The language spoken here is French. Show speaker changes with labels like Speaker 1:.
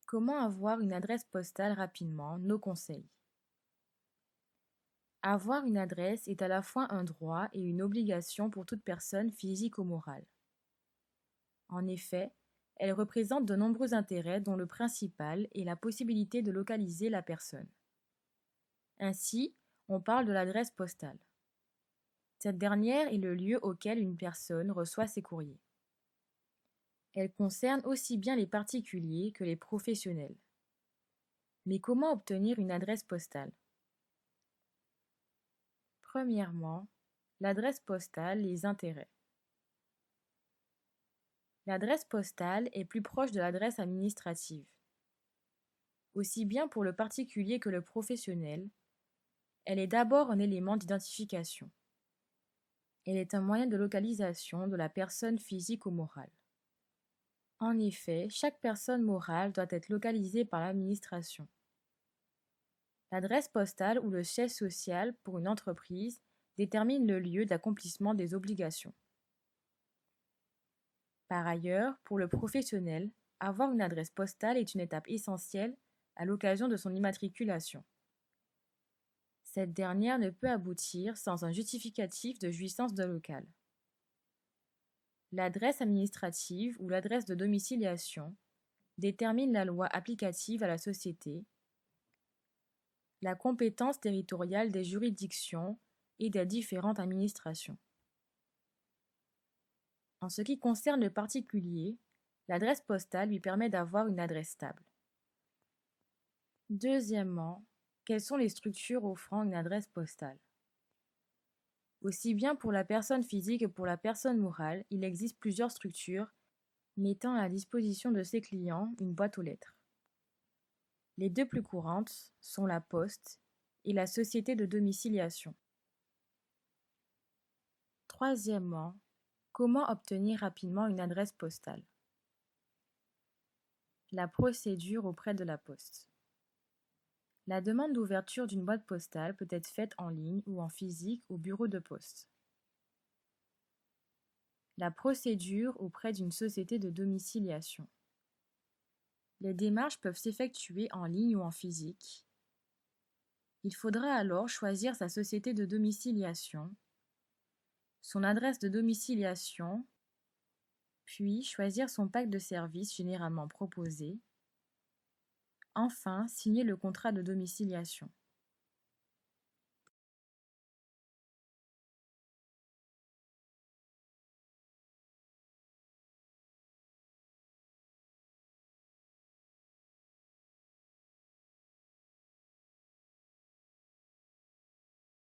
Speaker 1: Comment avoir une adresse postale rapidement? Nos conseils. Avoir une adresse est à la fois un droit et une obligation pour toute personne physique ou morale. En effet, elle représente de nombreux intérêts dont le principal est la possibilité de localiser la personne. Ainsi, on parle de l'adresse postale. Cette dernière est le lieu auquel une personne reçoit ses courriers. Elle concerne aussi bien les particuliers que les professionnels. Mais comment obtenir une adresse postale? Premièrement, l'adresse postale, les intérêts. L'adresse postale est plus proche de l'adresse administrative. Aussi bien pour le particulier que le professionnel, elle est d'abord un élément d'identification. Elle est un moyen de localisation de la personne physique ou morale. En effet, chaque personne morale doit être localisée par l'administration. L'adresse postale ou le siège social pour une entreprise détermine le lieu d'accomplissement des obligations. Par ailleurs, pour le professionnel, avoir une adresse postale est une étape essentielle à l'occasion de son immatriculation. Cette dernière ne peut aboutir sans un justificatif de jouissance de local. L'adresse administrative ou l'adresse de domiciliation détermine la loi applicative à la société, la compétence territoriale des juridictions et des différentes administrations. En ce qui concerne le particulier, l'adresse postale lui permet d'avoir une adresse stable. Deuxièmement, quelles sont les structures offrant une adresse postale? Aussi bien pour la personne physique que pour la personne morale, il existe plusieurs structures mettant à la disposition de ses clients une boîte aux lettres. Les deux plus courantes sont la Poste et la société de domiciliation. Troisièmement, comment obtenir rapidement une adresse postale? La procédure auprès de la Poste. La demande d'ouverture d'une boîte postale peut être faite en ligne ou en physique au bureau de poste. La procédure auprès d'une société de domiciliation. Les démarches peuvent s'effectuer en ligne ou en physique. Il faudra alors choisir sa société de domiciliation, son adresse de domiciliation, puis choisir son pack de services généralement proposé. Enfin, signer le contrat de domiciliation.